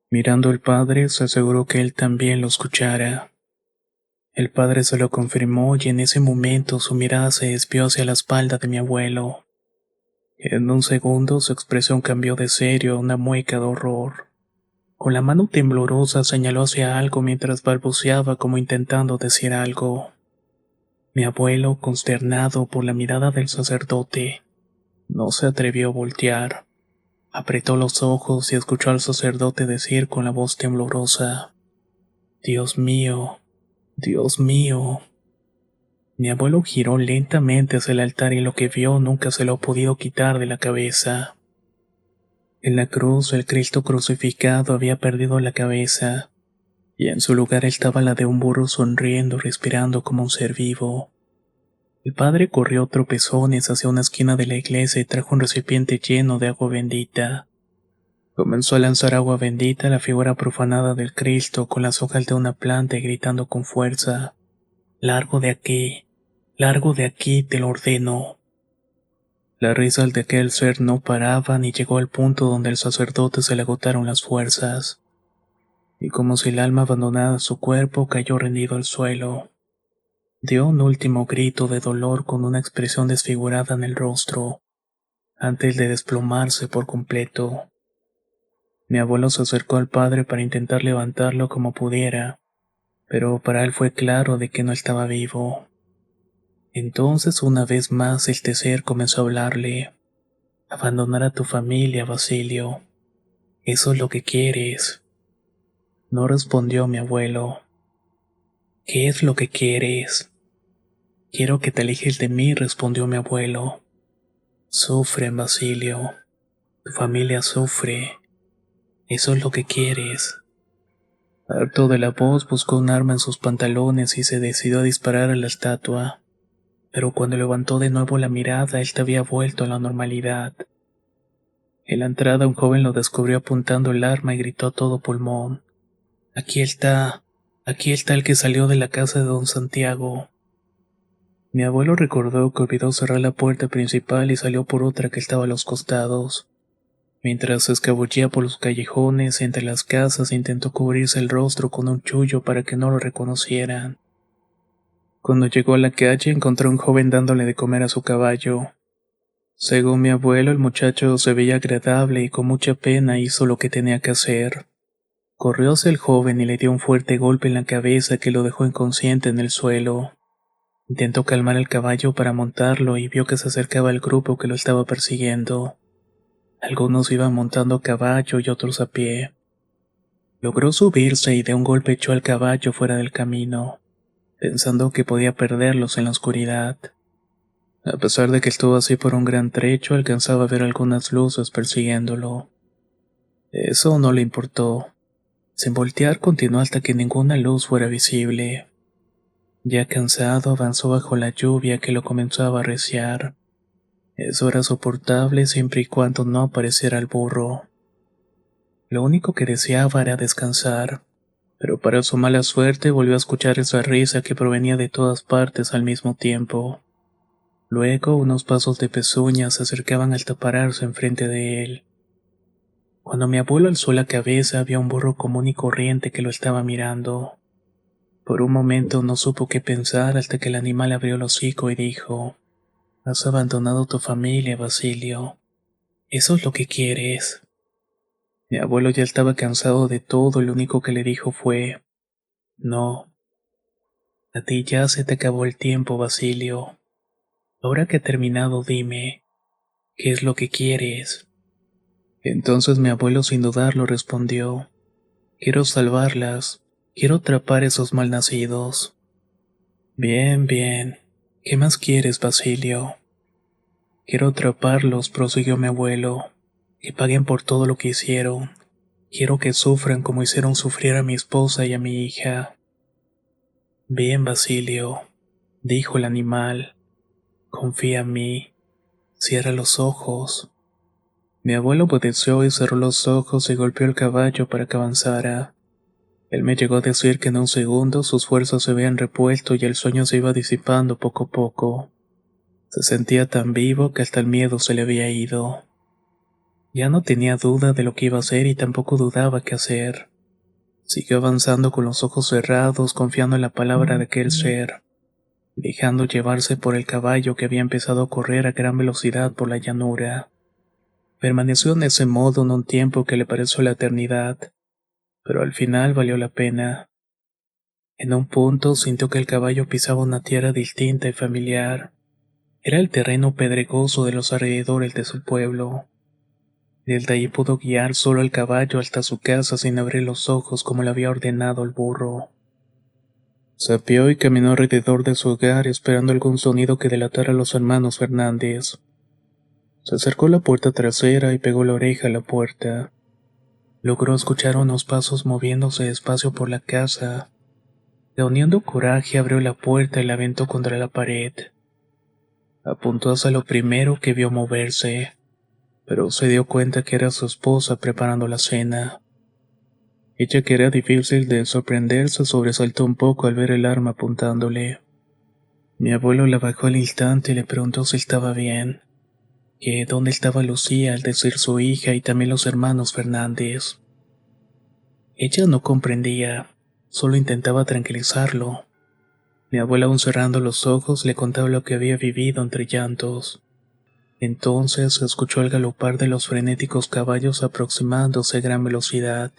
Mirando al padre, se aseguró que él también lo escuchara. El padre se lo confirmó y en ese momento su mirada se desvió hacia la espalda de mi abuelo. En un segundo su expresión cambió de serio a una mueca de horror. Con la mano temblorosa señaló hacia algo mientras balbuceaba como intentando decir algo. Mi abuelo, consternado por la mirada del sacerdote, no se atrevió a voltear. Apretó los ojos y escuchó al sacerdote decir con la voz temblorosa: Dios mío, Dios mío. Mi abuelo giró lentamente hacia el altar y lo que vio nunca se lo ha podido quitar de la cabeza. En la cruz, el Cristo crucificado había perdido la cabeza, y en su lugar estaba la de un burro sonriendo, respirando como un ser vivo. El padre corrió tropezones hacia una esquina de la iglesia y trajo un recipiente lleno de agua bendita. Comenzó a lanzar agua bendita a la figura profanada del Cristo con las hojas de una planta y gritando con fuerza: largo de aquí, te lo ordeno. Las risas de aquel ser no paraban y llegó al punto donde al sacerdote se le agotaron las fuerzas, y como si el alma abandonara su cuerpo cayó rendido al suelo. Dio un último grito de dolor con una expresión desfigurada en el rostro, antes de desplomarse por completo. Mi abuelo se acercó al padre para intentar levantarlo como pudiera, pero para él fue claro de que no estaba vivo. Entonces una vez más este ser comenzó a hablarle: abandonar a tu familia, Basilio. Eso es lo que quieres. No respondió mi abuelo. ¿Qué es lo que quieres? Quiero que te alejes de mí, respondió mi abuelo. Sufren, Basilio. Tu familia sufre. Eso es lo que quieres. Harto de la voz, buscó un arma en sus pantalones y se decidió a disparar a la estatua. Pero cuando levantó de nuevo la mirada, él había vuelto a la normalidad. En la entrada un joven lo descubrió apuntando el arma y gritó a todo pulmón: Aquí está el que salió de la casa de don Santiago. Mi abuelo recordó que olvidó cerrar la puerta principal y salió por otra que estaba a los costados. Mientras se escabullía por los callejones entre las casas, intentó cubrirse el rostro con un chullo para que no lo reconocieran. Cuando llegó a la calle, encontró a un joven dándole de comer a su caballo. Según mi abuelo, el muchacho se veía agradable y con mucha pena hizo lo que tenía que hacer. Corrió hacia el joven y le dio un fuerte golpe en la cabeza que lo dejó inconsciente en el suelo. Intentó calmar el caballo para montarlo y vio que se acercaba el grupo que lo estaba persiguiendo. Algunos iban montando a caballo y otros a pie. Logró subirse y de un golpe echó al caballo fuera del camino, pensando que podía perderlos en la oscuridad. A pesar de que estuvo así por un gran trecho, alcanzaba a ver algunas luces persiguiéndolo. Eso no le importó. Sin voltear continuó hasta que ninguna luz fuera visible. Ya cansado, avanzó bajo la lluvia que lo comenzaba a arreciar. Eso era soportable siempre y cuando no apareciera el burro. Lo único que deseaba era descansar, pero para su mala suerte volvió a escuchar esa risa que provenía de todas partes al mismo tiempo. Luego unos pasos de pezuñas se acercaban hasta pararse enfrente de él. Cuando mi abuelo alzó la cabeza, vio un burro común y corriente que lo estaba mirando. Por un momento no supo qué pensar hasta que el animal abrió el hocico y dijo: Has abandonado tu familia, Basilio. Eso es lo que quieres. Mi abuelo ya estaba cansado de todo y lo único que le dijo fue: No, a ti ya se te acabó el tiempo, Basilio. Ahora que ha terminado, dime, ¿qué es lo que quieres? Entonces mi abuelo sin dudarlo respondió: Quiero salvarlas, quiero atrapar esos malnacidos. Bien, bien. ¿Qué más quieres, Basilio? Quiero atraparlos, prosiguió mi abuelo, que paguen por todo lo que hicieron. Quiero que sufran como hicieron sufrir a mi esposa y a mi hija. Bien, Basilio, dijo el animal, confía en mí, cierra los ojos. Mi abuelo obedeció y cerró los ojos y golpeó el caballo para que avanzara. Él me llegó a decir que en un segundo sus fuerzas se habían repuesto y el sueño se iba disipando poco a poco. Se sentía tan vivo que hasta el miedo se le había ido. Ya no tenía duda de lo que iba a hacer y tampoco dudaba qué hacer. Siguió avanzando con los ojos cerrados, confiando en la palabra de aquel ser, dejando llevarse por el caballo que había empezado a correr a gran velocidad por la llanura. Permaneció en ese modo en un tiempo que le pareció la eternidad, pero al final valió la pena. En un punto sintió que el caballo pisaba una tierra distinta y familiar. Era el terreno pedregoso de los alrededores de su pueblo. Desde ahí pudo guiar solo al caballo hasta su casa sin abrir los ojos como le había ordenado el burro. Se apeó y caminó alrededor de su hogar esperando algún sonido que delatara a los hermanos Fernández. Se acercó a la puerta trasera y pegó la oreja a la puerta. Logró escuchar unos pasos moviéndose despacio por la casa. Reuniendo coraje abrió la puerta y la aventó contra la pared. Apuntó hacia lo primero que vio moverse, pero se dio cuenta que era su esposa preparando la cena. Ella, que era difícil de sorprender, se sobresaltó un poco al ver el arma apuntándole. Mi abuelo la bajó al instante y le preguntó si estaba bien, que dónde estaba Lucía al decir su hija y también los hermanos Fernández. Ella no comprendía, solo intentaba tranquilizarlo. Mi abuela, aún cerrando los ojos, le contaba lo que había vivido entre llantos. Entonces se escuchó el galopar de los frenéticos caballos aproximándose a gran velocidad.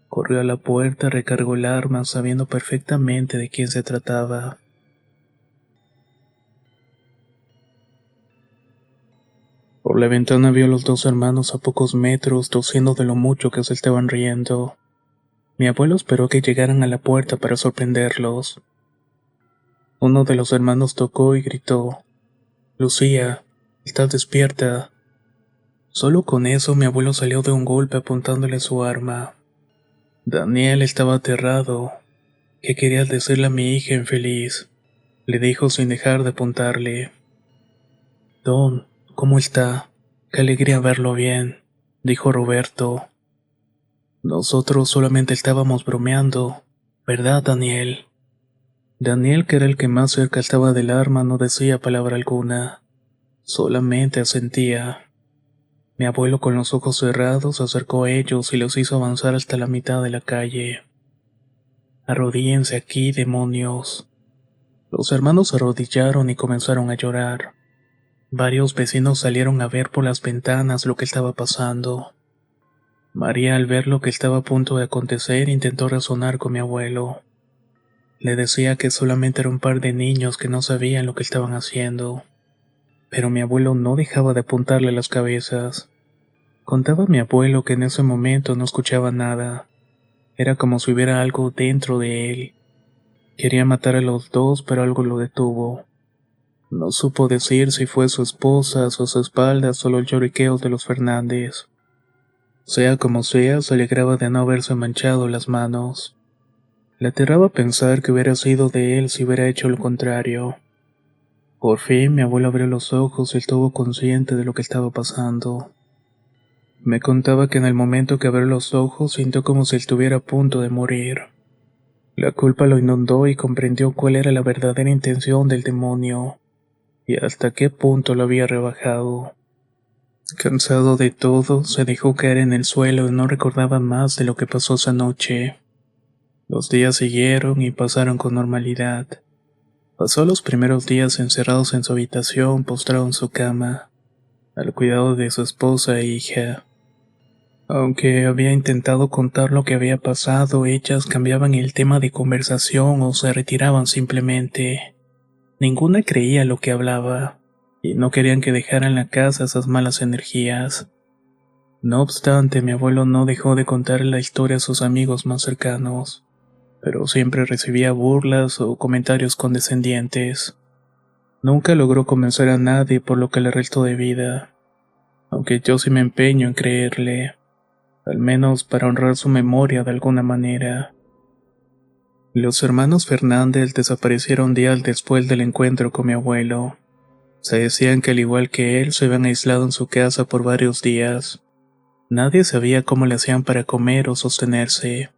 Corrió a la puerta, recargó el arma, sabiendo perfectamente de quién se trataba. Por la ventana vio a los dos hermanos a pocos metros, tosiendo de lo mucho que se estaban riendo. Mi abuelo esperó que llegaran a la puerta para sorprenderlos. Uno de los hermanos tocó y gritó: «Lucía, ¿estás despierta?». Solo con eso mi abuelo salió de un golpe apuntándole su arma. Daniel estaba aterrado. «¿Qué querías decirle a mi hija infeliz?», le dijo sin dejar de apuntarle. «Don, ¿cómo está? Qué alegría verlo bien», dijo Roberto. «Nosotros solamente estábamos bromeando, ¿verdad, Daniel?». Daniel, que era el que más cerca estaba del arma, no decía palabra alguna, solamente asentía. Mi abuelo, con los ojos cerrados, se acercó a ellos y los hizo avanzar hasta la mitad de la calle. «Arrodíllense aquí, demonios». Los hermanos se arrodillaron y comenzaron a llorar. Varios vecinos salieron a ver por las ventanas lo que estaba pasando. María, al ver lo que estaba a punto de acontecer, intentó razonar con mi abuelo. Le decía que solamente era un par de niños que no sabían lo que estaban haciendo. Pero mi abuelo no dejaba de apuntarle las cabezas. Contaba mi abuelo que en ese momento no escuchaba nada. Era como si hubiera algo dentro de él. Quería matar a los dos, pero algo lo detuvo. No supo decir si fue su esposa, a sus espaldas o los lloriqueos de los Fernández. Sea como sea, se alegraba de no haberse manchado las manos. Le aterraba pensar que hubiera sido de él si hubiera hecho lo contrario. Por fin mi abuelo abrió los ojos y estuvo consciente de lo que estaba pasando. Me contaba que en el momento que abrió los ojos sintió como si estuviera a punto de morir. La culpa lo inundó y comprendió cuál era la verdadera intención del demonio, y hasta qué punto lo había rebajado. Cansado de todo, se dejó caer en el suelo y no recordaba más de lo que pasó esa noche. Los días siguieron y pasaron con normalidad. Pasó los primeros días encerrados en su habitación, postrado en su cama, al cuidado de su esposa e hija. Aunque había intentado contar lo que había pasado, ellas cambiaban el tema de conversación o se retiraban simplemente. Ninguna creía lo que hablaba, y no querían que dejaran la casa esas malas energías. No obstante, mi abuelo no dejó de contar la historia a sus amigos más cercanos, pero siempre recibía burlas o comentarios condescendientes. Nunca logró convencer a nadie por lo que le restó de vida, aunque yo sí me empeño en creerle, al menos para honrar su memoria de alguna manera. Los hermanos Fernández desaparecieron días después del encuentro con mi abuelo. Se decían que al igual que él se habían aislado en su casa por varios días. Nadie sabía cómo le hacían para comer o sostenerse.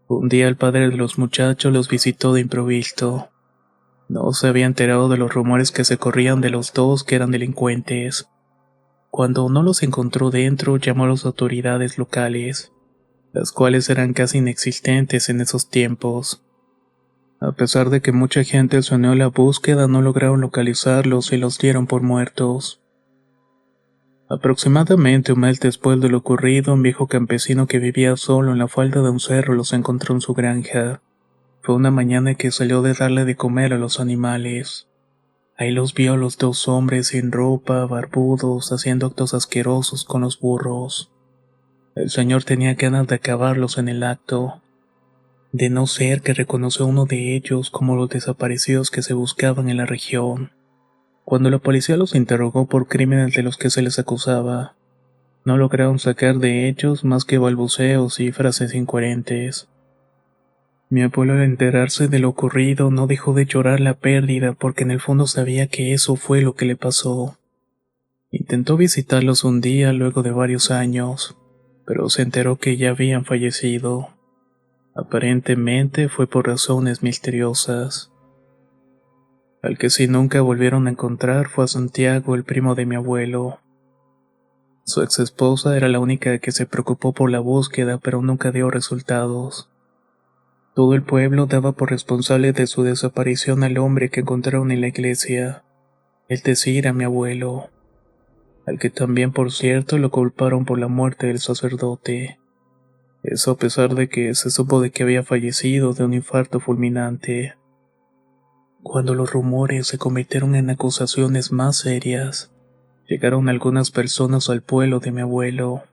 Un día el padre de los muchachos los visitó de improviso. No se había enterado de los rumores que se corrían de los dos que eran delincuentes. Cuando no los encontró dentro, llamó a las autoridades locales, las cuales eran casi inexistentes en esos tiempos. A pesar de que mucha gente se unió a la búsqueda, no lograron localizarlos y los dieron por muertos. Aproximadamente un mes después de lo ocurrido, un viejo campesino que vivía solo en la falda de un cerro los encontró en su granja. Fue una mañana que salió de darle de comer a los animales. Ahí los vio a los dos hombres sin ropa, barbudos, haciendo actos asquerosos con los burros. El señor tenía ganas de acabarlos en el acto, de no ser que reconoció a uno de ellos como los desaparecidos que se buscaban en la región. Cuando la policía los interrogó por crímenes de los que se les acusaba, no lograron sacar de ellos más que balbuceos y frases incoherentes. Mi abuelo, al enterarse de lo ocurrido, no dejó de llorar la pérdida porque en el fondo sabía que eso fue lo que le pasó. Intentó visitarlos un día luego de varios años, pero se enteró que ya habían fallecido. Aparentemente fue por razones misteriosas. Al que sí nunca volvieron a encontrar fue a Santiago, el primo de mi abuelo. Su ex esposa era la única que se preocupó por la búsqueda, pero nunca dio resultados. Todo el pueblo daba por responsable de su desaparición al hombre que encontraron en la iglesia, es decir, a mi abuelo, al que también, por cierto, lo culparon por la muerte del sacerdote. Eso a pesar de que se supo de que había fallecido de un infarto fulminante. Cuando los rumores se convirtieron en acusaciones más serias, llegaron algunas personas al pueblo de mi abuelo.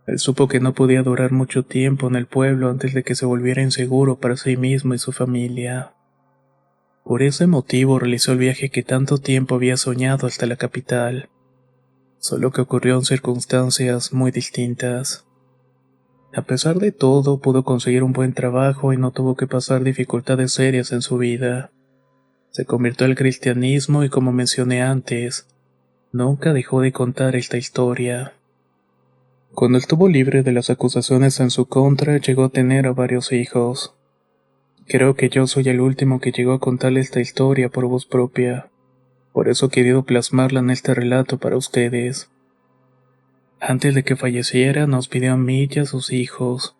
Él supo que no podía durar mucho tiempo en el pueblo antes de que se volviera inseguro para sí mismo y su familia. Por ese motivo realizó el viaje que tanto tiempo había soñado hasta la capital, solo que ocurrió en circunstancias muy distintas. A pesar de todo, pudo conseguir un buen trabajo y no tuvo que pasar dificultades serias en su vida. Se convirtió al cristianismo y, como mencioné antes, nunca dejó de contar esta historia. Cuando estuvo libre de las acusaciones en su contra, llegó a tener a varios hijos. Creo que yo soy el último que llegó a contarle esta historia por voz propia. Por eso he querido plasmarla en este relato para ustedes. Antes de que falleciera, nos pidió a mí y a sus hijos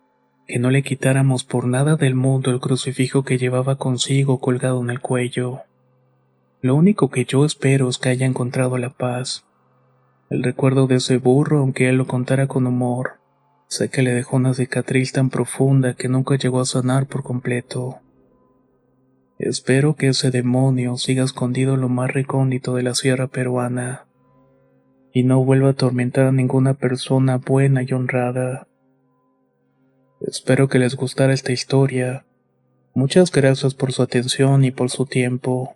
que no le quitáramos por nada del mundo el crucifijo que llevaba consigo colgado en el cuello. Lo único que yo espero es que haya encontrado la paz. El recuerdo de ese burro, aunque él lo contara con humor, sé que le dejó una cicatriz tan profunda que nunca llegó a sanar por completo. Espero que ese demonio siga escondido en lo más recóndito de la sierra peruana y no vuelva a atormentar a ninguna persona buena y honrada. Espero que les gustara esta historia. Muchas gracias por su atención y por su tiempo.